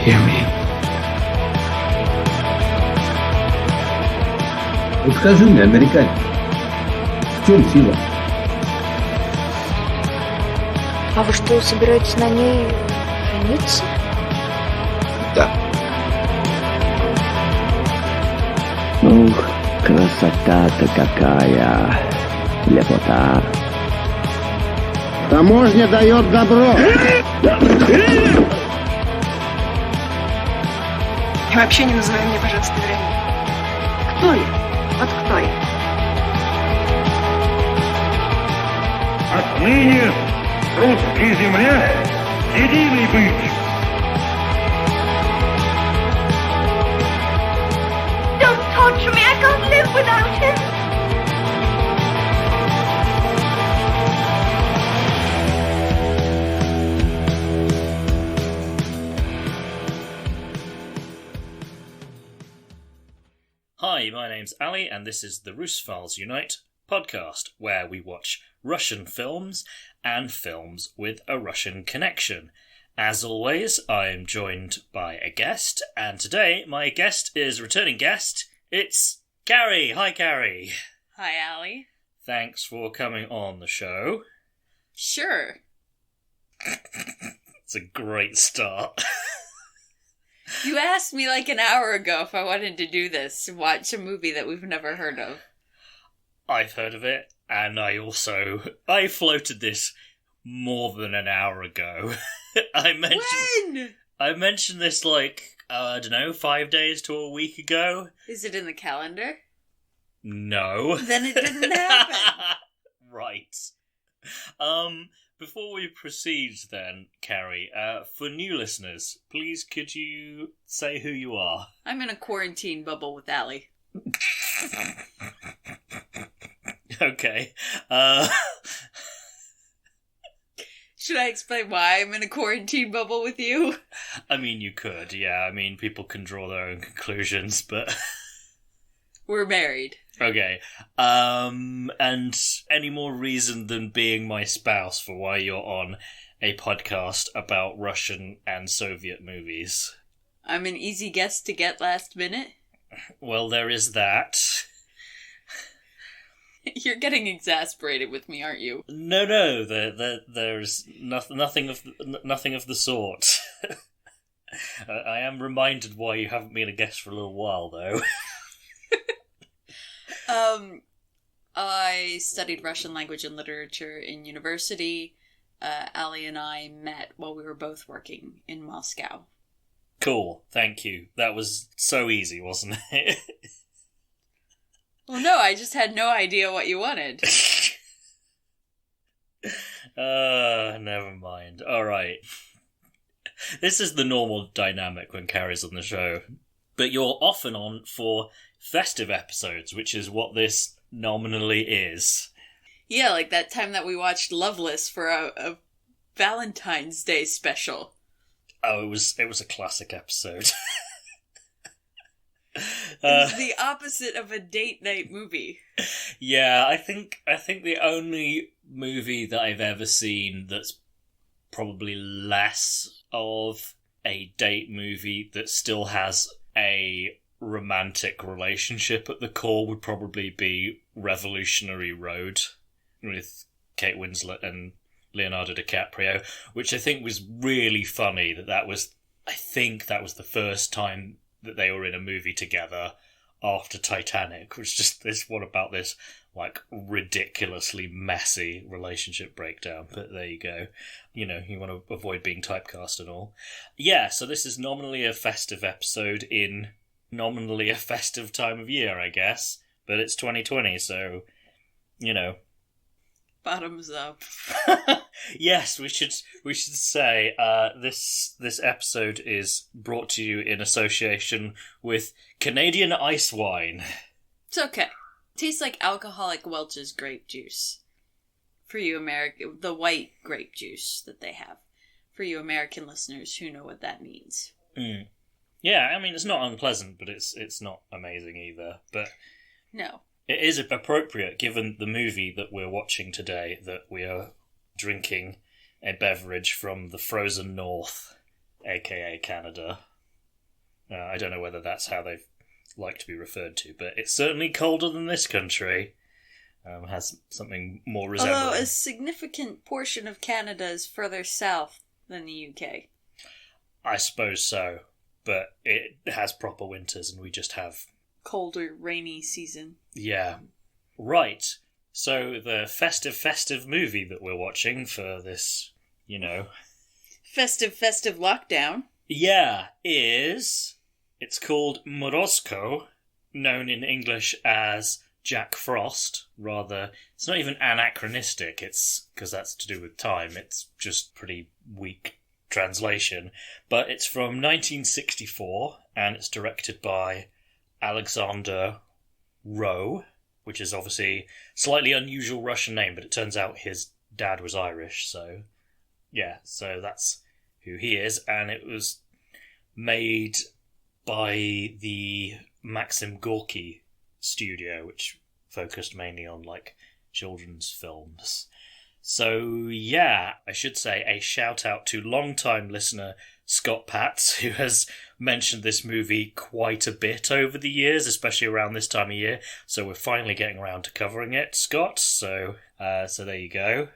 Hear me. Вот скажи мне, американец, в чем сила? А вы что, собираетесь на ней жениться? Да. Ух, красота-то какая, лепота. Таможня дает добро. И вообще не называй меня, пожалуйста, Вероникой. Кто я? Вот кто я? Отныне русской земле единый быть. Don't torture me, I can't live without him. Hi, my name's Ali, and this is the Russophils Unite podcast, where we watch Russian films and films with a Russian connection. As always, I'm joined by a guest, and today my guest is a returning guest. It's Carrie. Hi, Carrie. Hi, Ali. Thanks for coming on the show. Sure. It's a great start. You asked me like an hour ago if I wanted to do this, watch a movie that we've never heard of. I've heard of it, and I floated this more than an hour ago. When? I mentioned this I don't know, 5 days to a week ago. Is it in the calendar? No. Then it didn't happen. Right. Before we proceed then, Carrie, for new listeners, please could you say who you are? I'm in a quarantine bubble with Ali. Okay. Should I explain why I'm in a quarantine bubble with you? I mean, you could, yeah. I mean, people can draw their own conclusions, but... We're married. Okay. And any more reason than being my spouse for why you're on a podcast about Russian and Soviet movies? I'm an easy guest to get last minute. Well, there is that. You're getting exasperated with me, aren't you? No. There's nothing of the sort. I am reminded why you haven't been a guest for a little while, though. I studied Russian language and literature in university. Ali and I met while we were both working in Moscow. Cool, thank you. That was so easy, wasn't it? Well, no, I just had no idea what you wanted. Never mind. Alright. This is the normal dynamic when Carrie's on the show. But you're often on for festive episodes, which is what this nominally is. Yeah, like that time that we watched Loveless for a Valentine's Day special. Oh, it was a classic episode. It was the opposite of a date night movie. Yeah, I think the only movie that I've ever seen that's probably less of a date movie that still has a romantic relationship at the core would probably be Revolutionary Road with Kate Winslet and Leonardo DiCaprio, which I think was really funny. I think that was the first time that they were in a movie together after Titanic, which just what about this ridiculously messy relationship breakdown. But there you go. You know, you want to avoid being typecast and all. Yeah, so this is nominally a festive episode in nominally a festive time of year, I guess. But it's 2020, so, you know. Bottoms up. Yes, we should say this episode is brought to you in association with Canadian ice wine. It's okay. Tastes like alcoholic Welch's grape juice. For you the white grape juice that they have. For you American listeners who know what that means. Mm. Yeah, I mean, it's not unpleasant, but it's not amazing either. But no. It is appropriate, given the movie that we're watching today, that we are drinking a beverage from the frozen north, aka Canada. I don't know whether that's how they like to be referred to, but it's certainly colder than this country. Has something more resembling. Although a significant portion of Canada is further south than the UK. I suppose so, but it has proper winters and we just have... colder, rainy season. Yeah. Right. So the festive movie that we're watching for this, Festive lockdown. Yeah, it's called Morozko, known in English as Jack Frost. Rather, it's not even anachronistic, it's because that's to do with time, it's just pretty weak translation. But it's from 1964, and it's directed by Alexander Rowe, which is obviously a slightly unusual Russian name, but it turns out his dad was Irish, so that's who he is. And it was made by the Maxim Gorky studio, which focused mainly on children's films. So I should say a shout out to long-time listener Scott Patz, who has mentioned this movie quite a bit over the years, especially around this time of year. So we're finally getting around to covering it, Scott. So there you go.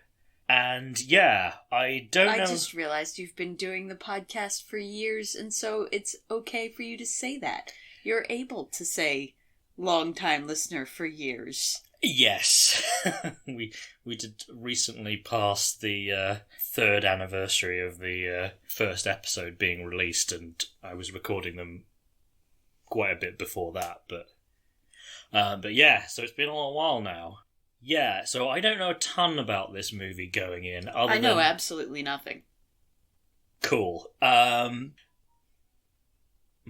And I don't know. I just realized you've been doing the podcast for years, and so it's okay for you to say that. You're able to say long-time listener for years. Yes. we did recently pass the third anniversary of the first episode being released, and I was recording them quite a bit before that, but so it's been a little while now. Yeah, so I don't know a ton about this movie going in. I know absolutely nothing. Cool. My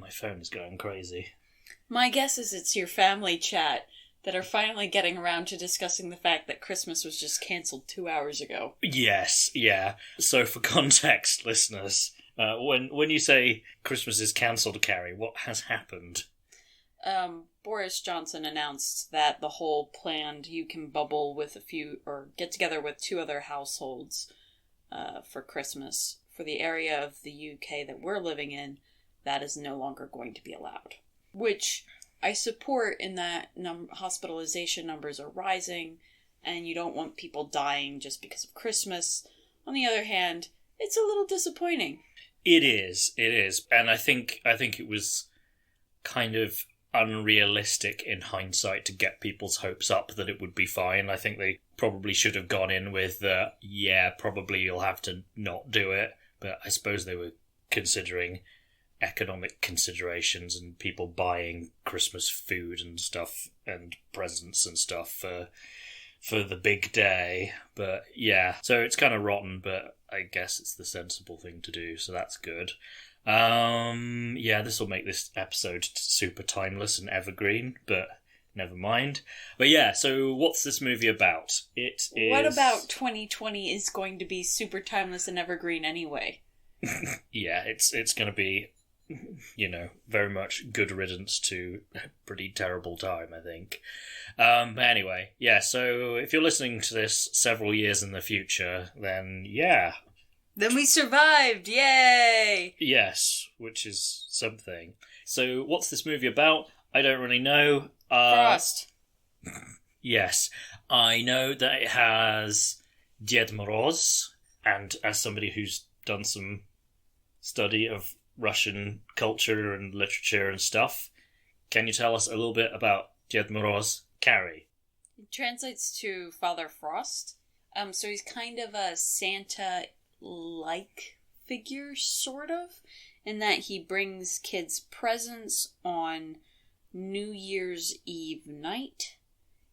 phone is going crazy. My guess is it's your family chat that are finally getting around to discussing the fact that Christmas was just cancelled 2 hours ago. Yes, yeah. So for context, listeners, when you say Christmas is cancelled, Carrie, what has happened? Boris Johnson announced that the whole planned you can bubble with get together with 2 other households for Christmas for the area of the UK that we're living in, that is no longer going to be allowed. Which I support in that hospitalization numbers are rising and you don't want people dying just because of Christmas. On the other hand, it's a little disappointing. It is. And I think it was kind of unrealistic in hindsight to get people's hopes up that it would be fine. I think they probably should have gone in with, probably you'll have to not do it. But I suppose they were considering economic considerations and people buying Christmas food and stuff and presents and stuff for the big day. But so it's kind of rotten, but I guess it's the sensible thing to do, so that's good. This will make this episode super timeless and evergreen, but never mind. But so what's this movie about? It is... What about 2020 is going to be super timeless and evergreen anyway? It's going to be, very much good riddance to a pretty terrible time, I think. But anyway, so if you're listening to this several years in the future, then Then we survived! Yay! Yes, which is something. So, what's this movie about? I don't really know. Frost. Yes. I know that it has Ded Moroz, and as somebody who's done some study of Russian culture and literature and stuff, can you tell us a little bit about Ded Moroz, Carrie? It translates to Father Frost. So he's kind of a Santa like figure, sort of, in that he brings kids presents on New Year's Eve night.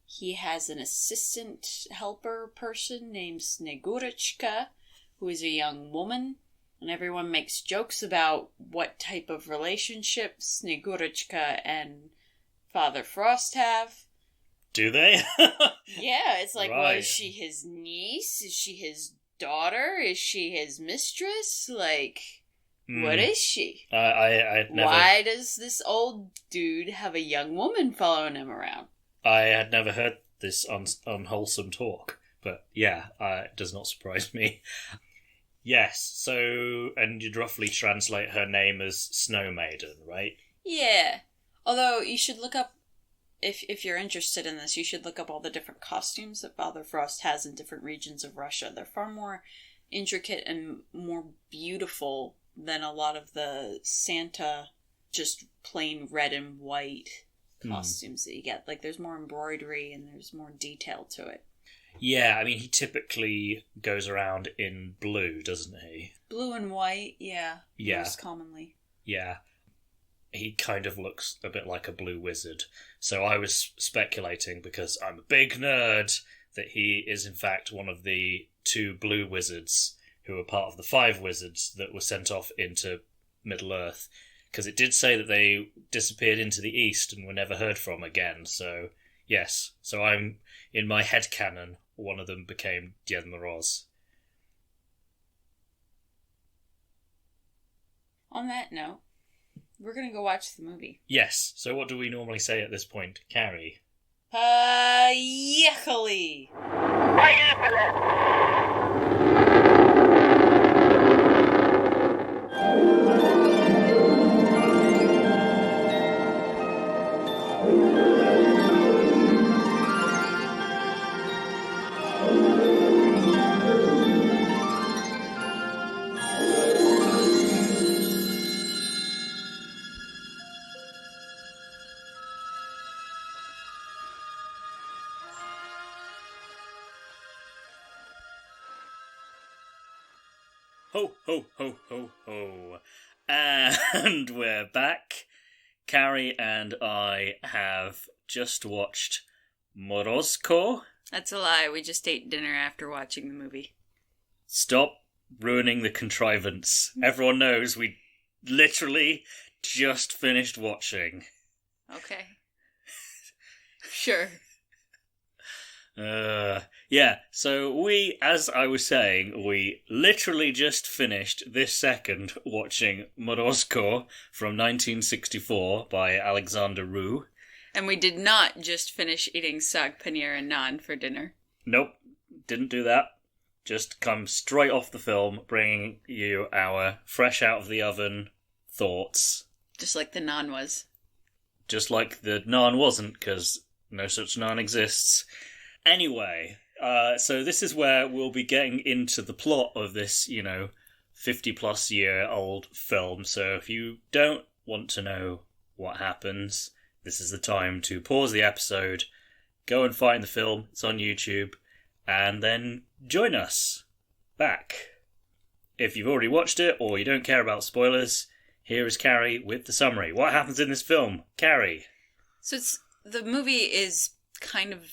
He has an assistant helper person named Snegurочка, who is a young woman, and everyone makes jokes about what type of relationship Snegurочка and Father Frost have. Do they? Yeah, it's like, right. Well, is she his niece? Is she his daughter? Is she his mistress? What is she? I'd never... Why does this old dude have a young woman following him around? I had never heard this unwholesome talk, but it does not surprise me. Yes, so, and you'd roughly translate her name as Snow Maiden, right? Yeah. Although, you should look up, if you're interested in this, you should look up all the different costumes that Father Frost has in different regions of Russia. They're far more intricate and more beautiful than a lot of the Santa, just plain red and white costumes that you get. Like, there's more embroidery and there's more detail to it. Yeah, I mean, he typically goes around in blue, doesn't he? Blue and white, yeah. Yeah. Most commonly. Yeah. He kind of looks a bit like a blue wizard. So I was speculating, because I'm a big nerd, that he is in fact one of the 2 blue wizards who were part of the 5 wizards that were sent off into Middle-earth. Because it did say that they disappeared into the east and were never heard from again. So, yes. So I'm, in my headcanon, one of them became Ded Moroz. On that note, we're going to go watch the movie. Yes. So what do we normally say at this point, Carrie? Yechali! Ho, ho, ho, ho, ho. And we're back. Carrie and I have just watched Morozko. That's a lie. We just ate dinner after watching the movie. Stop ruining the contrivance. Everyone knows we literally just finished watching. Okay. Sure. Yeah, so we, as I was saying, we literally just finished this second watching Morozko from 1964 by Alexander Roux. And we did not just finish eating sag paneer and naan for dinner. Nope, didn't do that. Just come straight off the film, bringing you our fresh out of the oven thoughts. Just like the naan was. Just like the naan wasn't, because no such naan exists. Anyway, so this is where we'll be getting into the plot of this, 50-plus year old film. So if you don't want to know what happens, this is the time to pause the episode, go and find the film, it's on YouTube, and then join us back. If you've already watched it, or you don't care about spoilers, here is Carrie with the summary. What happens in this film? Carrie? So the movie is kind of,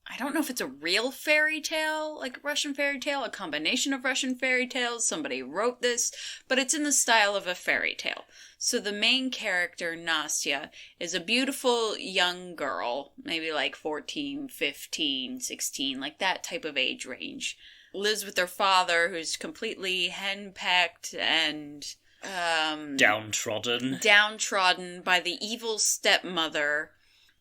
I don't know if it's a real fairy tale, like a Russian fairy tale, a combination of Russian fairy tales. Somebody wrote this, but it's in the style of a fairy tale. So the main character, Nastya, is a beautiful young girl, maybe like 14, 15, 16, like that type of age range. Lives with her father, who's completely henpecked and downtrodden by the evil stepmother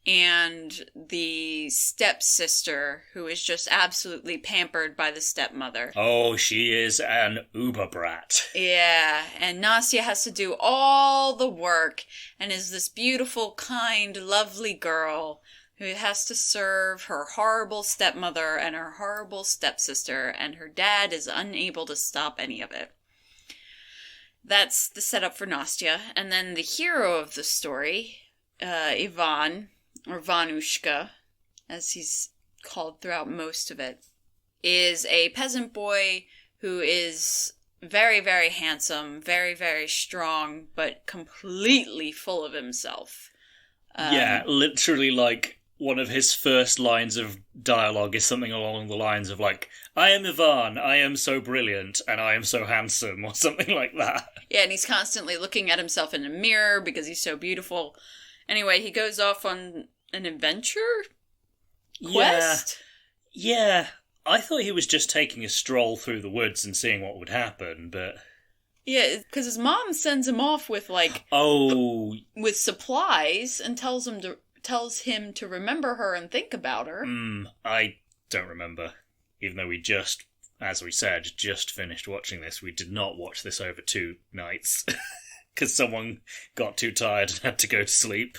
and the stepsister, who is just absolutely pampered by the stepmother. Oh, she is an uber brat. Yeah, and Nastya has to do all the work and is this beautiful, kind, lovely girl who has to serve her horrible stepmother and her horrible stepsister, and her dad is unable to stop any of it. That's the setup for Nastya. And then the hero of the story, Ivan, or Vanushka, as he's called throughout most of it, is a peasant boy who is very, very handsome, very, very strong, but completely full of himself. Yeah, literally, like, one of his first lines of dialogue is something along the lines of, like, I am Ivan, I am so brilliant, and I am so handsome, or something like that. Yeah, and he's constantly looking at himself in a mirror because he's so beautiful. Anyway, he goes off on an adventure quest? Yeah. I thought he was just taking a stroll through the woods and seeing what would happen, but... Yeah, because his mom sends him off with, like... with supplies and tells him to remember her and think about her. I don't remember, even though we just as we said, just finished watching this. We did not watch this over 2 nights because someone got too tired and had to go to sleep.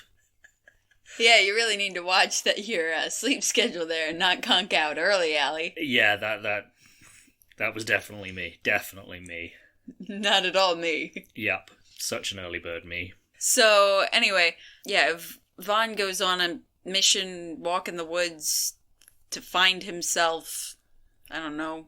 Yeah, you really need to watch your sleep schedule there and not conk out early, Allie. Yeah, that was definitely me. Definitely me. Not at all me. Yep, such an early bird me. So, anyway, yeah, Vaughn goes on a mission, walk in the woods to find himself, I don't know.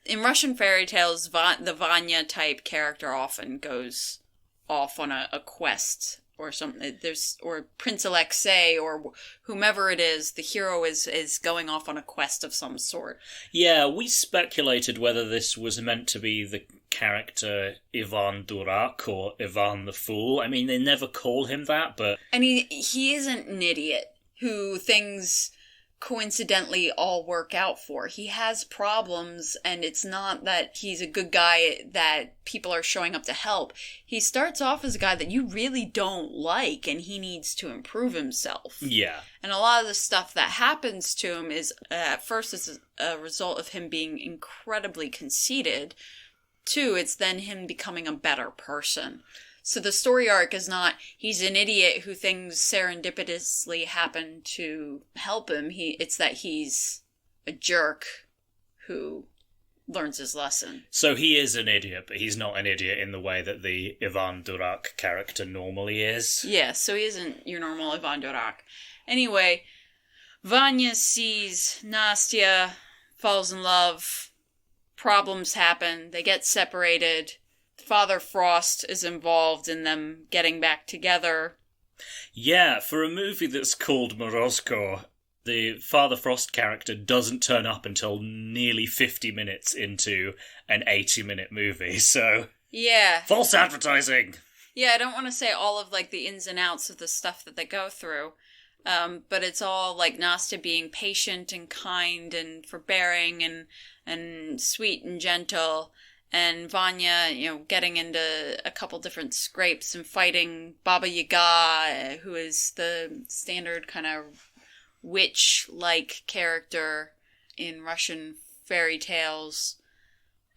In Russian fairy tales, the Vanya type character often goes off on a quest or something. Or Prince Alexei or whomever it is, the hero is going off on a quest of some sort. Yeah, we speculated whether this was meant to be the character Ivan Durak or Ivan the Fool. I mean, they never call him that, but... And he isn't an idiot who things coincidentally all work out for. He has problems, and it's not that he's a good guy that people are showing up to help. He starts off as a guy that you really don't like, and he needs to improve himself. Yeah. And a lot of the stuff that happens to him is, at first, is a result of him being incredibly conceited. 2, it's then him becoming a better person. So the story arc is not, he's an idiot who things serendipitously happen to help him. It's that he's a jerk who learns his lesson. So he is an idiot, but he's not an idiot in the way that the Ivan Durak character normally is. Yeah, so he isn't your normal Ivan Durak. Anyway, Vanya sees Nastya, falls in love, problems happen, they get separated. Father Frost is involved in them getting back together. Yeah, for a movie that's called Morozko, the Father Frost character doesn't turn up until nearly 50 minutes into an 80-minute movie, so... Yeah. False advertising! Yeah, I don't want to say all of, the ins and outs of the stuff that they go through, but it's all, Nastya being patient and kind and forbearing and sweet and gentle, and Vanya, getting into a couple different scrapes and fighting Baba Yaga, who is the standard kind of witch-like character in Russian fairy tales,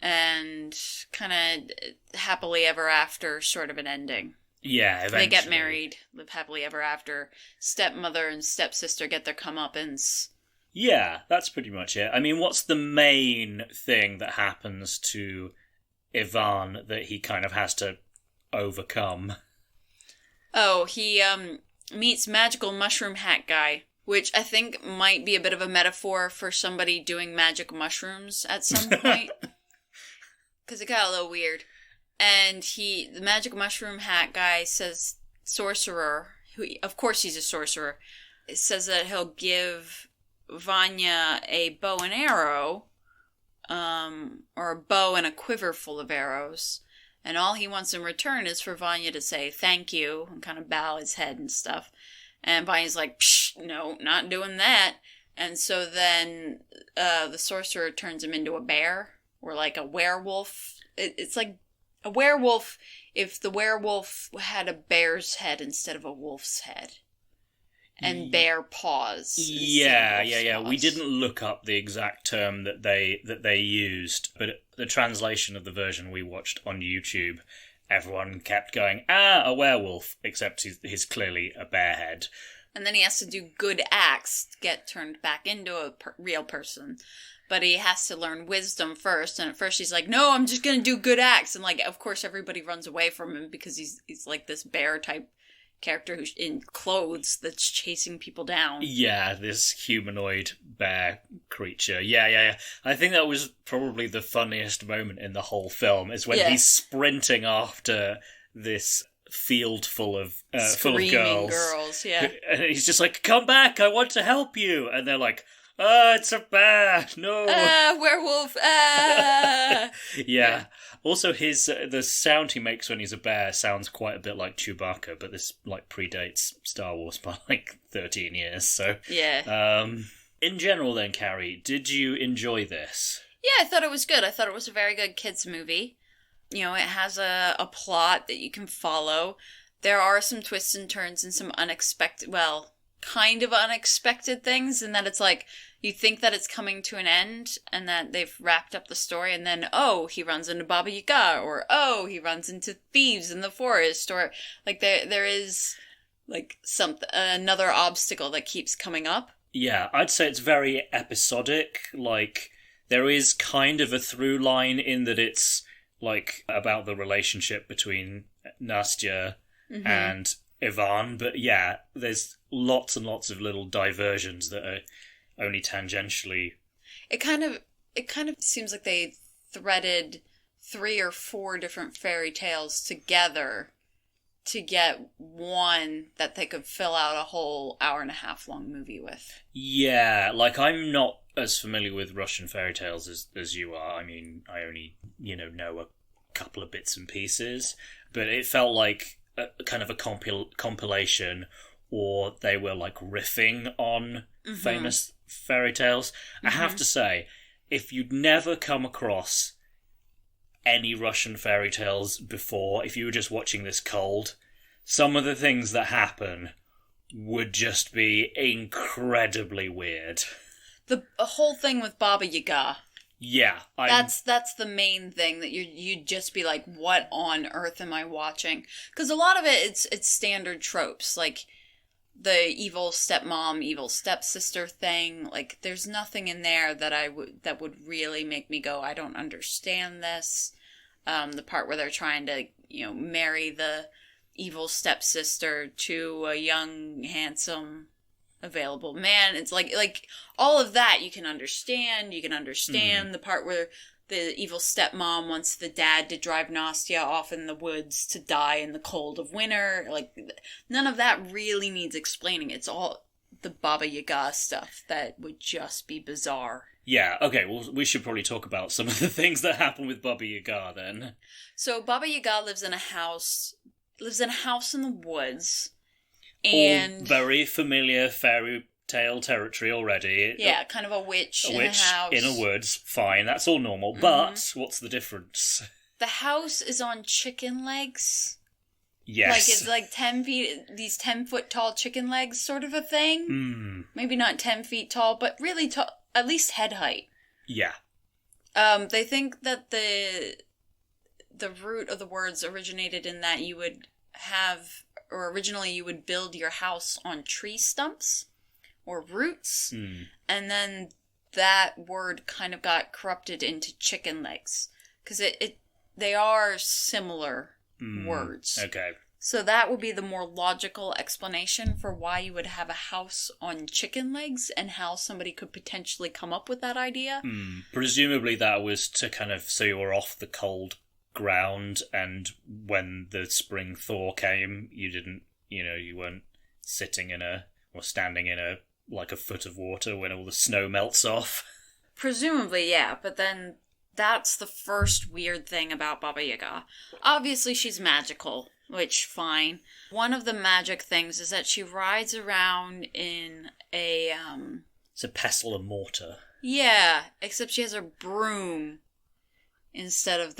and kind of happily ever after sort of an ending. Yeah, eventually. They get married, live happily ever after. Stepmother and stepsister get their comeuppance. Yeah, that's pretty much it. I mean, what's the main thing that happens to Ivan that he kind of has to overcome? Oh, he meets Magical Mushroom Hat Guy, which I think might be a bit of a metaphor for somebody doing magic mushrooms at some point. Because it got a little weird. And the Magic Mushroom Hat Guy says, sorcerer, of course he's a sorcerer, says that he'll give Vanya a bow and arrow, or a bow and a quiver full of arrows, and all he wants in return is for Vanya to say thank you and kind of bow his head and stuff. And Vanya's like, psh, no, not doing that. And so then the sorcerer turns him into a bear, or a werewolf. It's like a werewolf if the werewolf had a bear's head instead of a wolf's head. And bear paws. Yeah. Paws. We didn't look up the exact term that they used, but the translation of the version we watched on YouTube, everyone kept going, a werewolf, except he's clearly a bear head. And then he has to do good acts to get turned back into a real person. But he has to learn wisdom first, and at first he's like, no, I'm just gonna do good acts. And of course everybody runs away from him because he's like this bear-type character who's in clothes that's chasing people down. Yeah, this humanoid bear creature. Yeah. I think that was probably the funniest moment in the whole film, is when he's sprinting after this field full of girls. Yeah. And he's just like, come back, I want to help you. And they're like, it's a bear, no. Werewolf, Yeah. Also, the sound he makes when he's a bear sounds quite a bit like Chewbacca, but this predates Star Wars by 13 years. So yeah. In general, then, Carrie, did you enjoy this? Yeah, I thought it was good. I thought it was a very good kids movie. It has a plot that you can follow. There are some twists and turns and some unexpected, kind of unexpected things, and that it's You think that it's coming to an end and that they've wrapped up the story, and then, he runs into Baba Yaga, or, he runs into thieves in the forest, or, like, there is, like, another obstacle that keeps coming up. Yeah, I'd say it's very episodic. Like, there is kind of a through line in that it's, like, about the relationship between Nastya and Ivan, but yeah, there's lots and lots of little diversions that are only tangentially. It kind of seems like they threaded 3 or 4 different fairy tales together to get one that they could fill out a whole hour-and-a-half long movie with. Yeah, like, I'm not as familiar with Russian fairy tales as you are. I mean, I only, know a couple of bits and pieces, but it felt like a kind of a compilation, or they were, like, riffing on famous fairy tales. I have to say, if you'd never come across any Russian fairy tales before, if you were just watching this cold, some of the things that happen would just be incredibly weird. The whole thing with Baba Yaga. Yeah. That's the main thing that you'd just be like, what on earth am I watching? Because a lot of it's standard tropes, like the evil stepmom, evil stepsister thing. Like, there's nothing in there that would really make me go, I don't understand this. The part where they're trying to, marry the evil stepsister to a young, handsome, available man. It's like all of that you can understand. You can understand the part where the evil stepmom wants the dad to drive Nastya off in the woods to die in the cold of winter. Like, none of that really needs explaining. It's all the Baba Yaga stuff that would just be bizarre. Yeah, okay, well, we should probably talk about some of the things that happen with Baba Yaga, then. So, Baba Yaga lives in a house in the woods, and... All very familiar fairy tale territory already. Yeah, kind of a witch in a house. In a woods, fine, that's all normal, but what's the difference? The house is on chicken legs. Yes. Like, it's like 10 feet, these 10-foot tall chicken legs sort of a thing. Maybe not 10 feet tall, but really tall. At least head height. Yeah. They think that the root of the words originated in that you would have, or originally you would build your house on tree stumps or roots, and then that word kind of got corrupted into chicken legs, because they are similar words. Okay. So that would be the more logical explanation for why you would have a house on chicken legs and how somebody could potentially come up with that idea. Presumably that was to kind of, so you were off the cold ground, and when the spring thaw came, you didn't, you weren't sitting or standing in a foot of water when all the snow melts off. Presumably, yeah, but then that's the first weird thing about Baba Yaga. Obviously she's magical. Which, fine. One of the magic things is that she rides around in a, It's a pestle and mortar. Yeah, except she has a broom instead of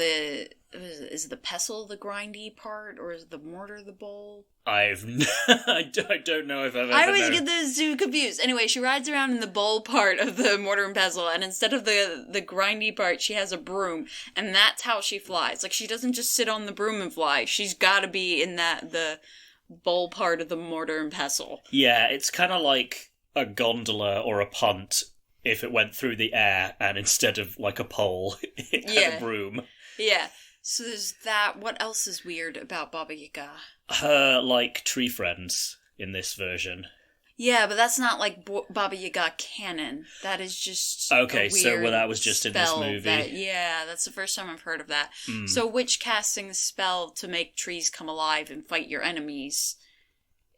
is it the pestle the grindy part, or is the mortar the bowl? I don't know if I've ever I always get those two confused. Anyway, she rides around in the bowl part of the mortar and pestle, and instead of the grindy part, she has a broom, and that's how she flies. Like, she doesn't just sit on the broom and fly. She's got to be in the bowl part of the mortar and pestle. Yeah, it's kind of like a gondola or a punt if it went through the air, and instead of like a pole, it had a broom. Yeah. So there's that. What else is weird about Baba Yaga? Her, tree friends in this version. Yeah, but that's not like Baba Yaga canon. That is just okay. So that was just in this movie. That's the first time I've heard of that. So witch casting the spell to make trees come alive and fight your enemies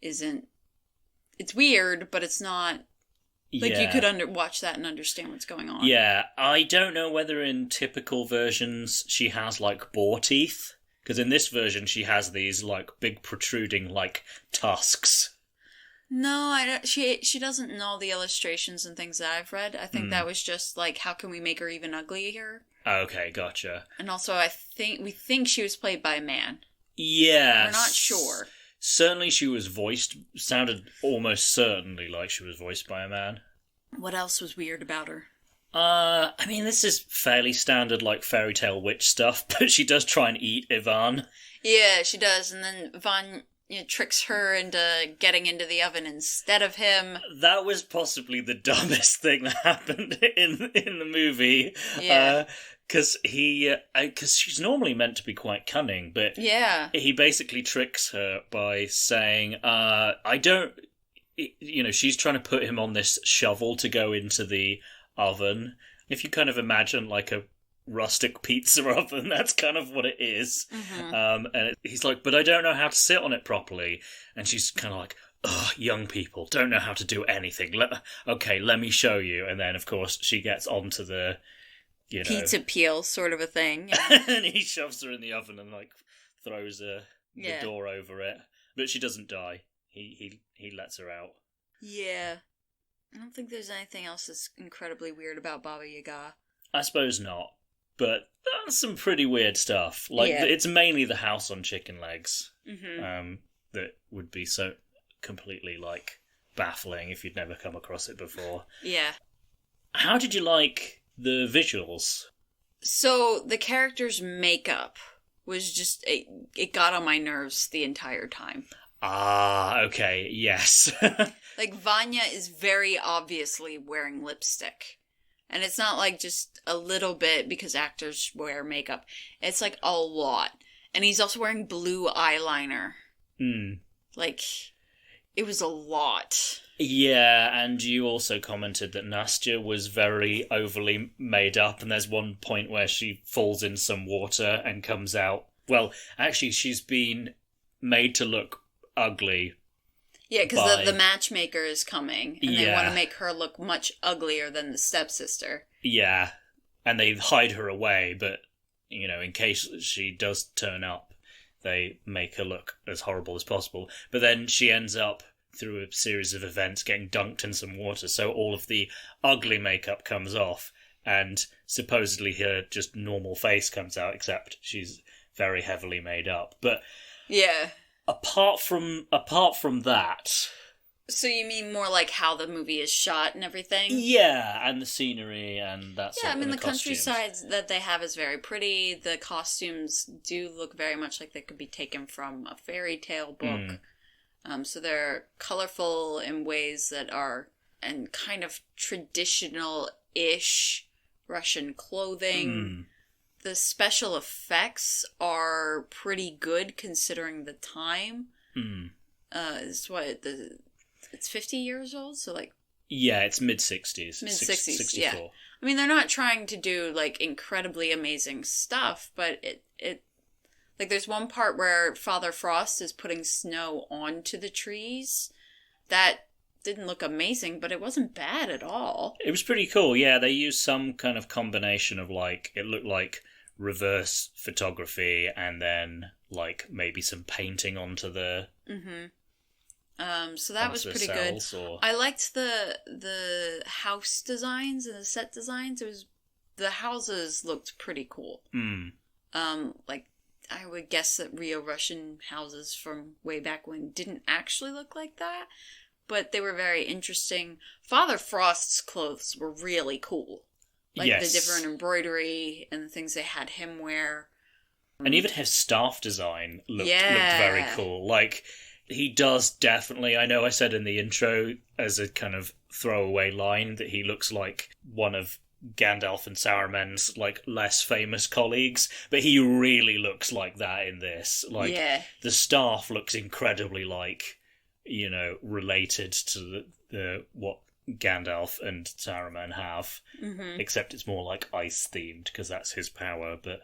isn't. It's weird, but it's not. Like, you could watch that and understand what's going on. Yeah, I don't know whether in typical versions she has, boar teeth. Because in this version she has these, big protruding, tusks. No, she doesn't know the illustrations and things that I've read. I think that was just, how can we make her even uglier? Okay, gotcha. And also, we think she was played by a man. Yeah. We're not sure. Certainly she was sounded almost certainly like she was voiced by a man. What else was weird about her? I mean, this is fairly standard, like, fairy tale witch stuff, but she does try and eat Ivan. Yeah, she does, and then Ivan tricks her into getting into the oven instead of him. That was possibly the dumbest thing that happened in the movie. Yeah. Because she's normally meant to be quite cunning, but Yeah. he basically tricks her by saying, she's trying to put him on this shovel to go into the oven. If you kind of imagine like a rustic pizza oven, that's kind of what it is. Mm-hmm. And he's like, but I don't know how to sit on it properly. And she's kind of like, ugh, young people don't know how to do anything. Let me show you. And then, of course, she gets onto the, pizza peel sort of a thing. and he shoves her in the oven and, like, throws the door over it. But she doesn't die. He lets her out. Yeah. I don't think there's anything else that's incredibly weird about Baba Yaga. I suppose not. But that's some pretty weird stuff. Like, It's mainly the house on chicken legs that would be so completely, like, baffling if you'd never come across it before. Yeah. How did you like the visuals? So, the character's makeup was just... It got on my nerves the entire time. Ah, okay, yes. Like, Vanya is very obviously wearing lipstick. And it's not like just a little bit because actors wear makeup. It's like a lot. And he's also wearing blue eyeliner. Like, it was a lot. Yeah, and you also commented that Nastya was very overly made up, and there's one point where she falls in some water and comes out. Well, actually, she's been made to look ugly. Yeah, because the matchmaker is coming, and they want to make her look much uglier than the stepsister. Yeah, and they hide her away, but, in case she does turn up, they make her look as horrible as possible. But then she ends up, through a series of events, getting dunked in some water, so all of the ugly makeup comes off, and supposedly her just normal face comes out, except she's very heavily made up. But... yeah. Apart from that... So you mean more like how the movie is shot and everything? Yeah, and the scenery and that sort of... Yeah, I mean, the costumes. countryside that they have is very pretty. The costumes do look very much like they could be taken from a fairy tale book. So they're colorful in ways that are... and kind of traditional-ish Russian clothing. The special effects are pretty good considering the time. It's 50 years old, so like... Yeah, it's mid-60s. Mid-60s, 64. yeah. I mean, they're not trying to do, like, incredibly amazing stuff, but it like, there's one part where Father Frost is putting snow onto the trees. That didn't look amazing, but it wasn't bad at all. It was pretty cool, yeah. They used some kind of combination of, like, it looked like reverse photography and then, like, maybe some painting onto the... So that was pretty good. I liked the house designs and the set designs. The houses looked pretty cool. Like, I would guess that real Russian houses from way back when didn't actually look like that, but they were very interesting. Father Frost's clothes were really cool. Like, the different embroidery and the things they had him wear. And even his staff design looked very cool. Like, he does definitely, I know I said in the intro as a kind of throwaway line that he looks like one of Gandalf and Saruman's, like, less famous colleagues, but he really looks like that in this. Like, the staff looks incredibly like, related to the what Gandalf and Saruman have, except it's more like ice-themed, because that's his power, but...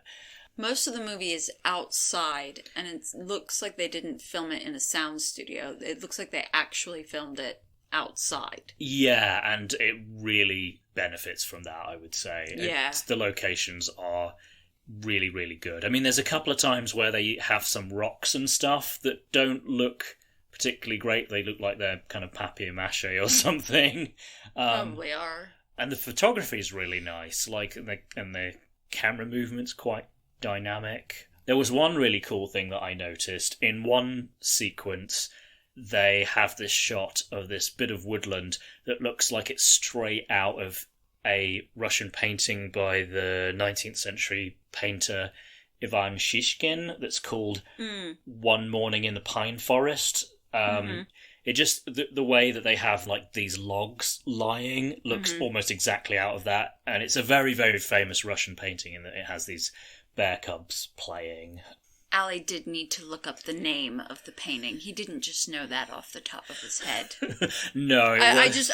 Most of the movie is outside, and it looks like they didn't film it in a sound studio. It looks like they actually filmed it outside. Yeah, and it really benefits from that, I would say. Yeah. The locations are really, really good. I mean, there's a couple of times where they have some rocks and stuff that don't look particularly great. They look like they're kind of papier-mâché or something. Probably are. And the photography is really nice. Like, and the camera movement's quite dynamic. There was one really cool thing that I noticed. In one sequence, they have this shot of this bit of woodland that looks like it's straight out of a Russian painting by the 19th century painter Ivan Shishkin that's called One Morning in the Pine Forest. It just, the way that they have like these logs lying looks almost exactly out of that. And it's a very, very famous Russian painting in that it has these bear cubs playing. Ali did need to look up the name of the painting. He didn't just know that off the top of his head. No. I just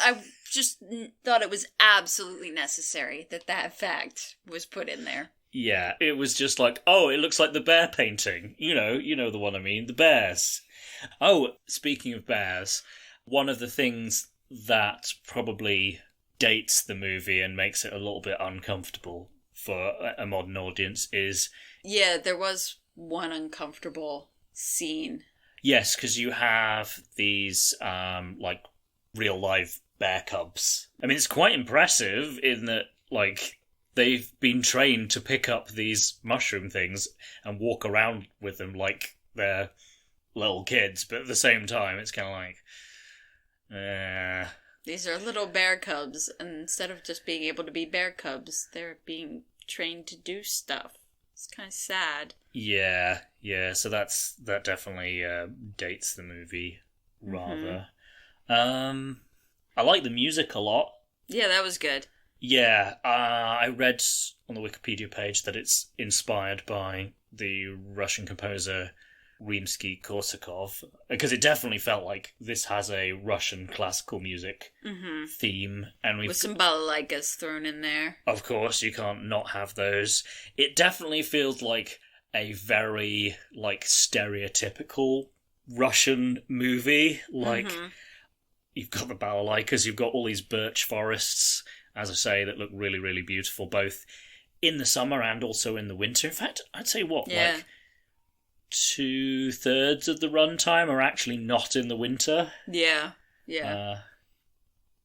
thought it was absolutely necessary that fact was put in there. Yeah, it was just like, oh, it looks like the bear painting. You know the one I mean, the bears. Oh, speaking of bears, one of the things that probably dates the movie and makes it a little bit uncomfortable for a modern audience is... Yeah, there was one uncomfortable scene. Yes, because you have these, like, real live bear cubs. I mean, it's quite impressive in that, like, they've been trained to pick up these mushroom things and walk around with them like they're little kids, but at the same time, it's kind of like... These are little bear cubs, and instead of just being able to be bear cubs, they're being trained to do stuff. It's kind of sad. Yeah, so that definitely dates the movie, rather. I like the music a lot. Yeah, that was good. Yeah, I read on the Wikipedia page that it's inspired by the Russian composer Rimsky-Korsakov, because it definitely felt like this has a Russian classical music theme, and with some balalaikas thrown in there. Of course, you can't not have those. It definitely feels like a very like stereotypical Russian movie. Like you've got the balalaikas, you've got all these birch forests, as I say, that look really, really beautiful, both in the summer and also in the winter. In fact, I'd say like 2/3 of the runtime are actually not in the winter. Yeah. The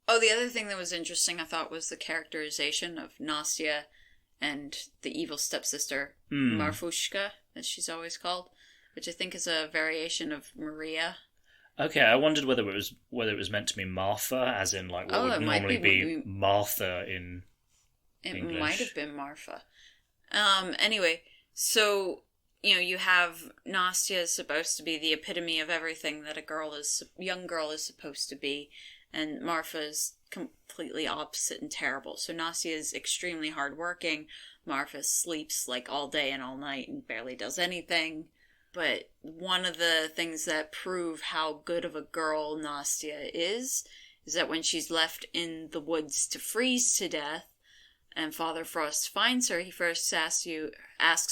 other thing that was interesting, I thought, was the characterization of Nastya and the evil stepsister, Marfushka, as she's always called, which I think is a variation of Maria. Okay, I wondered whether it was meant to be Martha, as in like what would normally be Martha in English. It might have been Martha. Anyway, so you have Nastya is supposed to be the epitome of everything that a young girl is supposed to be, and Marfa is completely opposite and terrible. So Nastya is extremely hardworking. Marfa sleeps like all day and all night and barely does anything. But one of the things that prove how good of a girl Nastya is that when she's left in the woods to freeze to death, and Father Frost finds her, he first asks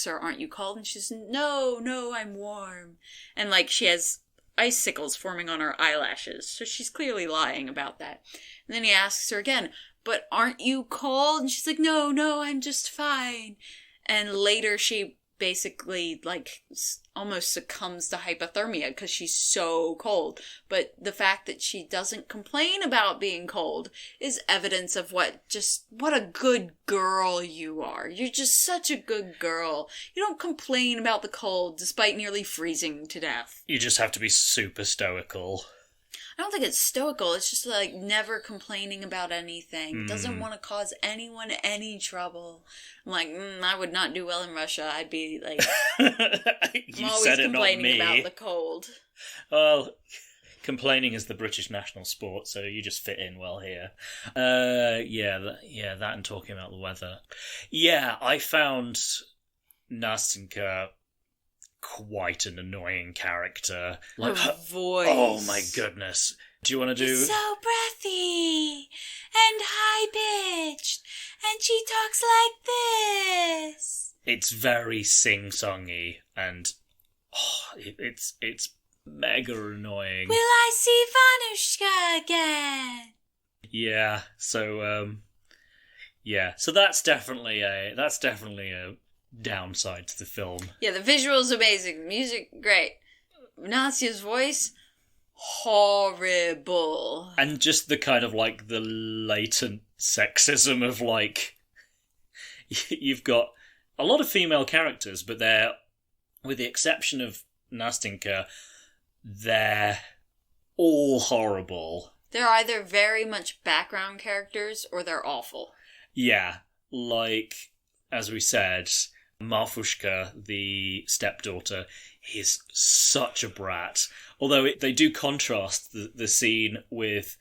her, "Aren't you cold?" And she's, No, I'm warm. And like she has icicles forming on her eyelashes, so she's clearly lying about that. And then he asks her again, "But aren't you cold?" And she's like, No, I'm just fine. And later she basically like almost succumbs to hypothermia because she's so cold. But the fact that she doesn't complain about being cold is evidence of what a good girl you are. You're just such a good girl. You don't complain about the cold despite nearly freezing to death. You just have to be super stoical. I don't think it's stoical. It's just like never complaining about anything. Doesn't want to cause anyone any trouble. I'm like, I would not do well in Russia. I'd be like, I'm always complaining about the cold. Well, complaining is the British national sport, so you just fit in well here. That and talking about the weather. Yeah, I found Nastenka quite an annoying character. Like her voice. Oh my goodness. Do you want to do... It's so breathy and high-pitched, and she talks like this. It's very sing-songy, and it's mega annoying. Will I see Vanushka again? Yeah, so that's definitely a downside to the film. Yeah, the visuals amazing, the music great. Nastya's voice horrible. And just the kind of like the latent sexism of like you've got a lot of female characters, but they're, with the exception of Nastenka, they're all horrible. They're either very much background characters or they're awful. Yeah, like, as we said, Marfushka, the stepdaughter, is such a brat. Although they do contrast the scene with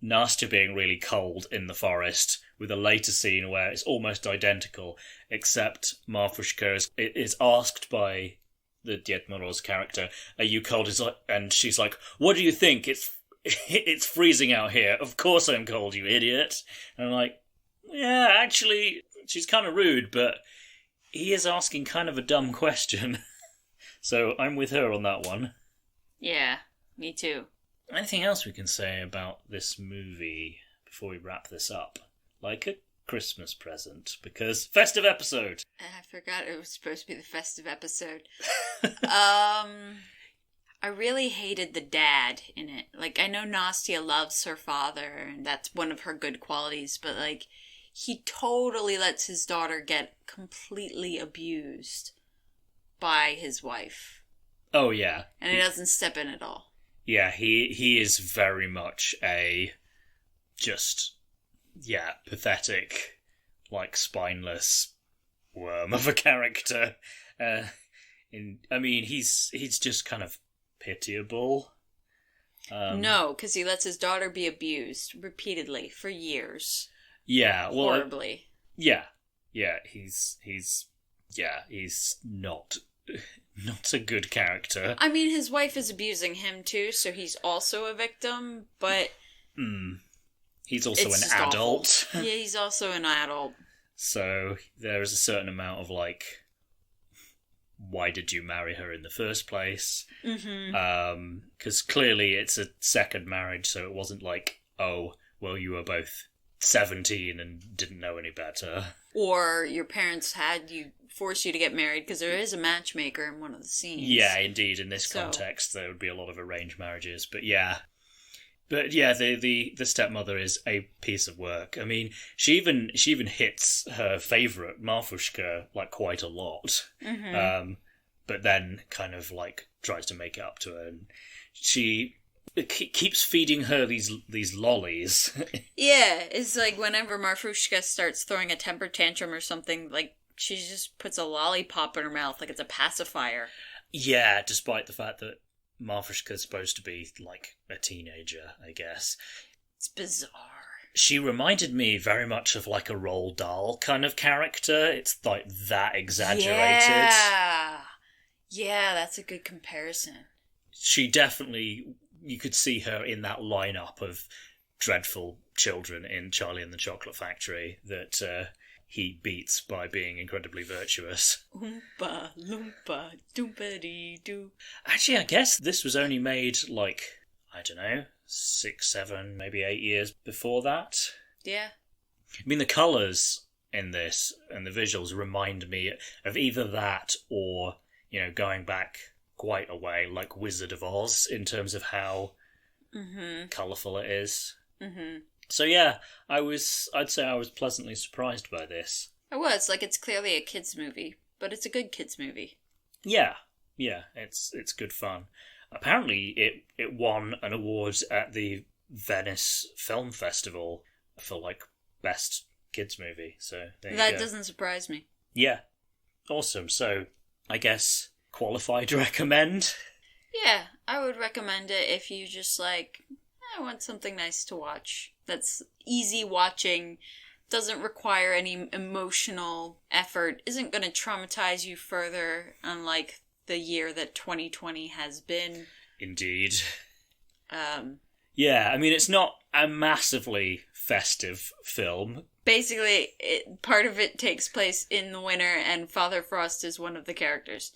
Nastya being really cold in the forest with a later scene where it's almost identical, except Marfushka is asked by the Ded Moroz character, "Are you cold?" And she's like, "What do you think? It's freezing out here. Of course I'm cold, you idiot." And I'm like, yeah, actually, she's kind of rude, but he is asking kind of a dumb question. So I'm with her on that one. Yeah, me too. Anything else we can say about this movie before we wrap this up? Like a Christmas present, because festive episode. I forgot it was supposed to be the festive episode. I really hated the dad in it. Like, I know Nastya loves her father, and that's one of her good qualities, but, like, he totally lets his daughter get completely abused by his wife. Oh, yeah. And he doesn't step in at all. Yeah, he is very much a pathetic, like, spineless worm of a character. He's just kind of pitiable. No, because he lets his daughter be abused repeatedly for years. Yeah, well, horribly. Yeah, he's not a good character. I mean, his wife is abusing him too, so he's also a victim, but he's also an adult. Yeah, he's also an adult. So there is a certain amount of, like, why did you marry her in the first place? Mm-hmm. Because clearly it's a second marriage, so it wasn't like, oh, well, you were both 17 and didn't know any better. Or your parents force you to get married, because there is a matchmaker in one of the scenes. Yeah, indeed. In this context, there would be a lot of arranged marriages. But yeah, the stepmother is a piece of work. I mean, she even hits her favourite, Marfushka, like, quite a lot. Mm-hmm. But then kind of, like, tries to make it up to her. And she keeps feeding her these lollies. Yeah, it's like whenever Marfushka starts throwing a temper tantrum or something, like, she just puts a lollipop in her mouth like it's a pacifier. Yeah, despite the fact that Marfushka's supposed to be, like, a teenager, I guess. It's bizarre. She reminded me very much of, like, a Roald Dahl kind of character. It's, like, that exaggerated. Yeah, that's a good comparison. She definitely, you could see her in that lineup of dreadful children in Charlie and the Chocolate Factory that he beats by being incredibly virtuous. Oompa, loompa, doompa-dee-doo. Actually, I guess this was only made, like, I don't know, 6, 7, maybe 8 years before that. Yeah. I mean, the colours in this and the visuals remind me of either that or, you know, going back quite a way, like Wizard of Oz, in terms of how colourful it is. Mm-hmm. So yeah, I'd say I was pleasantly surprised by this. I was, like, it's clearly a kids' movie, but it's a good kids' movie. Yeah, it's good fun. Apparently it won an award at the Venice Film Festival for, like, best kids' movie, so there you go. That doesn't surprise me. Yeah, awesome. So, I guess, qualified recommend? Yeah, I would recommend it if you just, like, I want something nice to watch. That's easy watching, doesn't require any emotional effort, isn't going to traumatize you further, unlike the year that 2020 has been. Indeed. Yeah, I mean, it's not a massively festive film. Basically, part of it takes place in the winter, and Father Frost is one of the characters.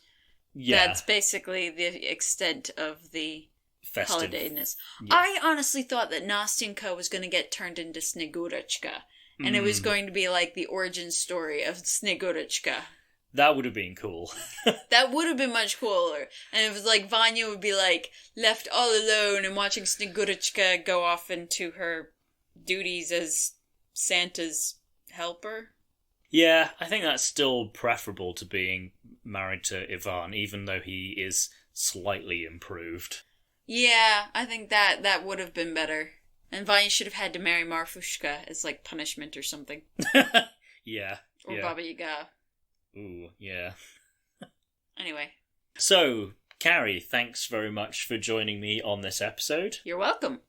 Yeah. That's basically the extent of the festive holidayness. Yeah. I honestly thought that Nastyenka was going to get turned into Snegurочка, and it was going to be like the origin story of Snegurочка. That would have been cool. That would have been much cooler. And it was like Vanya would be, like, left all alone and watching Snegurочка go off into her duties as Santa's helper. Yeah, I think that's still preferable to being married to Ivan, even though he is slightly improved. Yeah, I think that would have been better. And Vanya should have had to marry Marfushka as, like, punishment or something. Yeah. Or Baba Yaga. Ooh, yeah. Anyway. So, Carrie, thanks very much for joining me on this episode. You're welcome.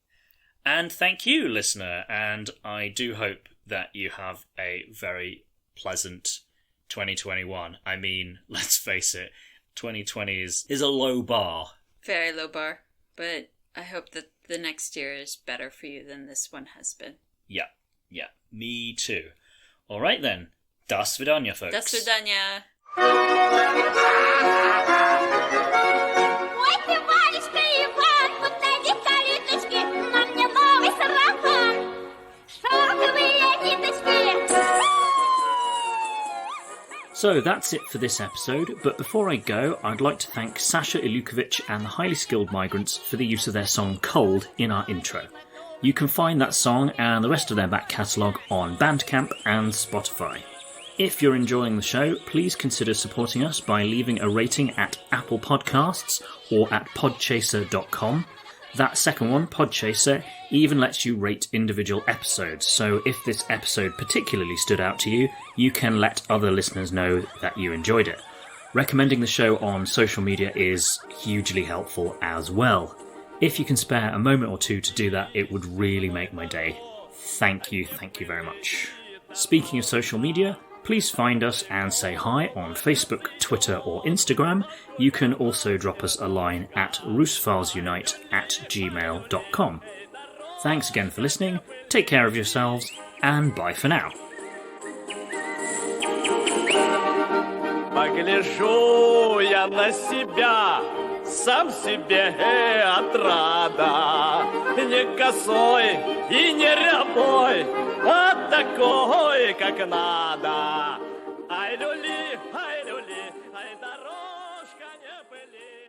And thank you, listener. And I do hope that you have a very pleasant 2021. I mean, let's face it, 2020 is a low bar. Very low bar. But I hope that the next year is better for you than this one has been. Yeah. Me too. All right then. До свидания, folks. До свидания. Ой, ты, Валечка, Иван, подойди к калиточке, на мне новый сарафан, шелковые ниточки. So that's it for this episode, but before I go, I'd like to thank Sasha Ilukovic and the Highly Skilled Migrants for the use of their song Cold in our intro. You can find that song and the rest of their back catalogue on Bandcamp and Spotify. If you're enjoying the show, please consider supporting us by leaving a rating at Apple Podcasts or at podchaser.com. That second one, Podchaser, even lets you rate individual episodes, so if this episode particularly stood out to you, you can let other listeners know that you enjoyed it. Recommending the show on social media is hugely helpful as well. If you can spare a moment or two to do that, it would really make my day. Thank you very much. Speaking of social media, please find us and say hi on Facebook, Twitter or Instagram. You can also drop us a line at rusfalesunite@gmail.com. Thanks again for listening, take care of yourselves, and bye for now. Погляжу я на себя, сам себе отрада. Не косой и не рябой, а такой, как надо. Ай, люли, ай, дорожка не пыли.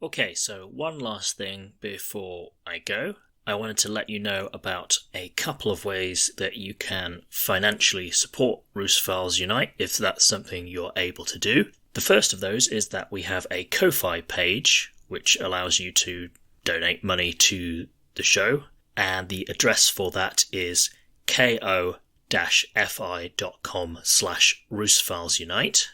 Okay, so one last thing before I go. I wanted to let you know about a couple of ways that you can financially support Russophiles Unite, if that's something you're able to do. The first of those is that we have a Ko-Fi page, which allows you to donate money to the show, and the address for that is ko-fi.com/Russophilesunite.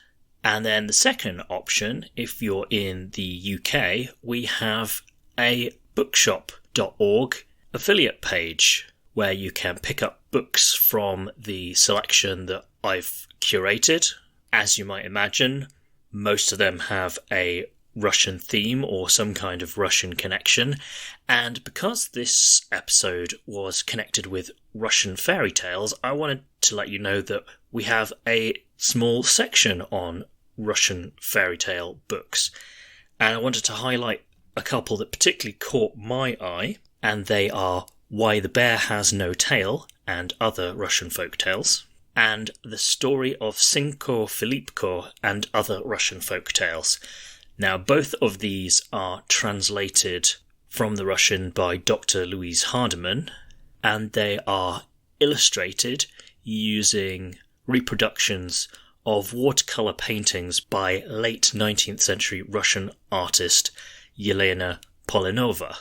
And then the second option, if you're in the UK, we have a bookshop.org affiliate page where you can pick up books from the selection that I've curated. As you might imagine, most of them have a Russian theme or some kind of Russian connection, and because this episode was connected with Russian fairy tales, I wanted to let you know that we have a small section on Russian fairy tale books, and I wanted to highlight a couple that particularly caught my eye, and they are Why the Bear Has No Tail and Other Russian Folk Tales, and The Story of Sinko Filipko and Other Russian Folk Tales. Now, both of these are translated from the Russian by Dr. Louise Hardeman, and they are illustrated using reproductions of watercolour paintings by late 19th century Russian artist Yelena Polinova.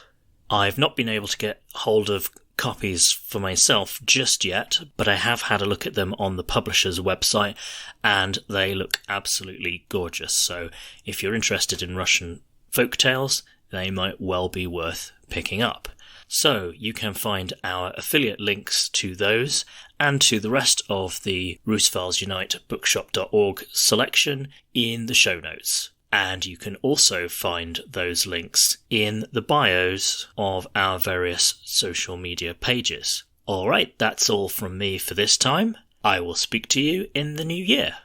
I've not been able to get hold of copies for myself just yet, but I have had a look at them on the publisher's website, and they look absolutely gorgeous. So if you're interested in Russian folk tales, they might well be worth picking up. So you can find our affiliate links to those and to the rest of the Russophiles Unite bookshop.org selection in the show notes. And you can also find those links in the bios of our various social media pages. Alright, that's all from me for this time. I will speak to you in the new year.